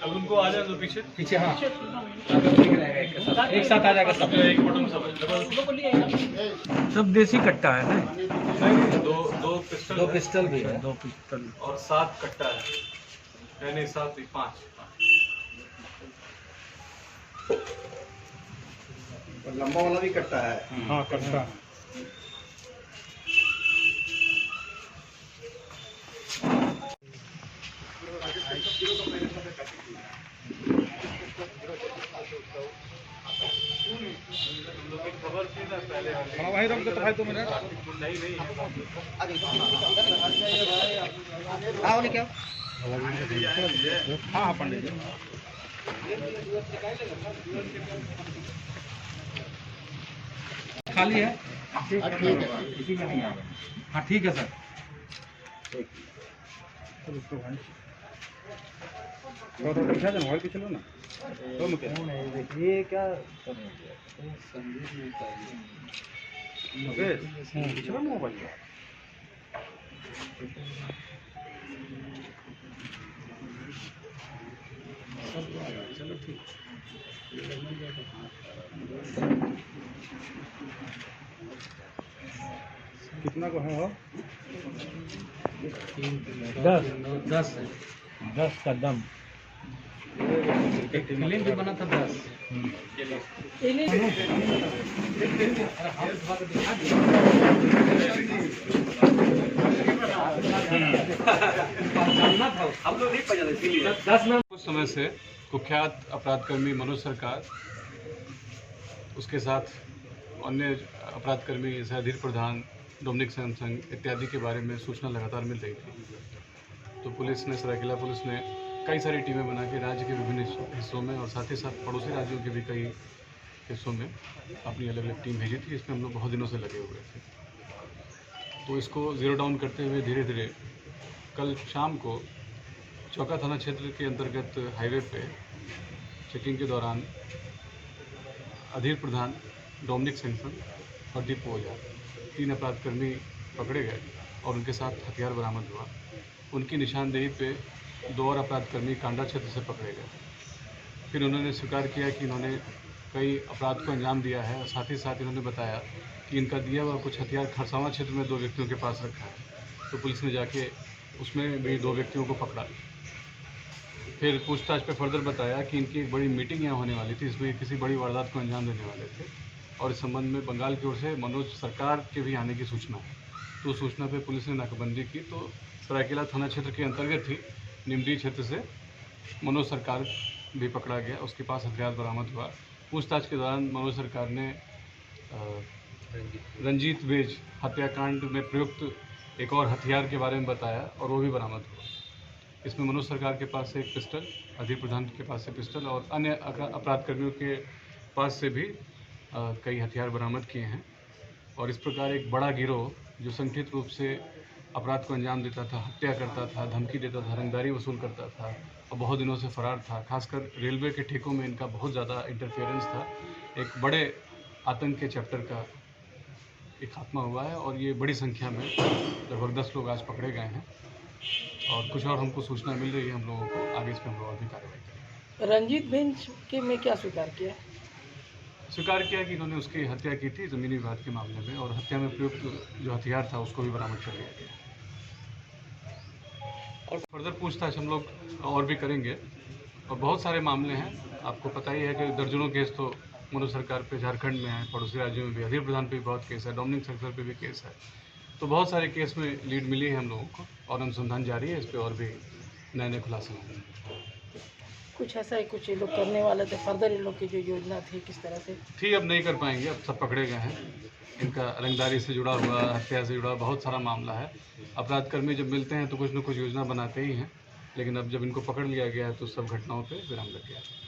अब उनको आ जाए तो पीछे पीछे, हाँ ठीक रहेगा, एक साथ आ जाएगा सब। एक फोटो में सब सब देसी कट्टा है ना? नहीं, दो पिस्टल, दो पिस्टल भी है, दो पिस्टल और 7 कट्टा है। नहीं 7 नहीं 5। लंबा वाला भी कट्टा है। हाँ कट्टा। खबर थी ना पहले वहीं रख दो तो भाई 2 मिनट। नहीं आओ क्या? हाँ पंडित जी खाली है। ठीक है, हाँ ठीक है सर। दिखा दो मोबाइल पे, चलो ना। ये क्या चलो मोबाइल चलो ठीक। कितना को है हो? 10 का दम। एक फिल्म भी बना था 10। कुछ समय से कुख्यात अपराधकर्मी मनोज सरकार, उसके साथ अन्य अपराधकर्मी जैसे अधीर प्रधान, डोमिनिक सैमसंग इत्यादि के बारे में सूचना लगातार मिल रही थी। तो पुलिस ने, सरायकेला पुलिस ने कई सारी टीमें बना के राज्य के विभिन्न हिस्सों में और साथ ही साथ पड़ोसी राज्यों के भी कई हिस्सों में अपनी अलग अलग टीम भेजी थी। इसमें हम लोग बहुत दिनों से लगे हुए थे। तो इसको ज़ीरो डाउन करते हुए धीरे धीरे कल शाम को चौका थाना क्षेत्र के अंतर्गत हाईवे पे चेकिंग के दौरान अधीर प्रधान, डोमिनिक सैमसंग और दीपू ओझा 3 अपराधकर्मी पकड़े गए और उनके साथ हथियार बरामद हुआ। उनकी निशानदेही पे 2 और अपराधकर्मी कांडा क्षेत्र से पकड़े गए। फिर उन्होंने स्वीकार किया कि इन्होंने कई अपराध को अंजाम दिया है और साथ ही साथ इन्होंने बताया कि इनका दिया हुआ कुछ हथियार खरसावां क्षेत्र में 2 व्यक्तियों के पास रखा है। तो पुलिस ने जाके उसमें भी 2 व्यक्तियों को पकड़ा। फिर पूछताछ पे फर्दर बताया कि इनकी एक बड़ी मीटिंग यहाँ होने वाली थी, इसमें किसी बड़ी वारदात को अंजाम देने वाले थे और इस संबंध में बंगाल की ओर से मनोज सरकार के भी आने की सूचना है। तो उस सूचना पे पुलिस ने नाकाबंदी की। तो सरायकेला थाना क्षेत्र के अंतर्गत ही निमडी क्षेत्र से मनोज सरकार भी पकड़ा गया, उसके पास हथियार बरामद हुआ। पूछताछ के दौरान मनोज सरकार ने रंजीत बेज हत्याकांड में प्रयुक्त एक और हथियार के बारे में बताया और वो भी बरामद हुआ। इसमें मनोज सरकार के पास से एक पिस्टल, अधीर प्रधान के पास से पिस्टल और अन्य अपराधकर्मियों के पास से भी कई हथियार बरामद किए हैं। और इस प्रकार एक बड़ा गिरोह जो संगठित रूप से अपराध को अंजाम देता था, हत्या करता था, धमकी देता था, रंगदारी वसूल करता था और बहुत दिनों से फरार था। खासकर रेलवे के ठेकों में इनका बहुत ज़्यादा इंटरफेरेंस था। एक बड़े आतंक के चैप्टर का एक खात्मा हुआ है और ये बड़ी संख्या में लगभग 10 लोग आज पकड़े गए हैं और कुछ और हमको सूचना मिल रही है हम लोगों को। आगे इस पर हम लोग और भी कार्रवाई करेंगे। रंजीत बेंच के में क्या स्वीकार किया? स्वीकार किया कि इन्होंने उसकी हत्या की थी ज़मीनी विवाद के मामले में और हत्या में प्रयुक्त जो हथियार था उसको भी बरामद कर लिया गया। और फर्दर पूछताछ हम लोग और भी करेंगे और बहुत सारे मामले हैं। आपको पता ही है कि दर्जनों केस तो मनोज सरकार पे झारखंड में है, पड़ोसी राज्यों में भी, अधीर प्रधान पे भी बहुत केस है, डोमिनिक सरकार पे भी केस है। तो बहुत सारे केस में लीड मिली है हम लोगों को और अनुसंधान जारी है। इस पर और भी नए नए खुलासे होंगे। कुछ ऐसा ही कुछ ये लोग करने वाले थे, फर्दर इन लोग की जो योजना थी किस तरह से थी अब नहीं कर पाएंगे, अब सब पकड़े गए हैं। इनका रंगदारी से जुड़ा हुआ, हत्या से जुड़ा बहुत सारा मामला है। अपराधकर्मी जब मिलते हैं तो कुछ न कुछ योजना बनाते ही हैं, लेकिन अब जब इनको पकड़ लिया गया है तो सब घटनाओं पे विराम लग गया है।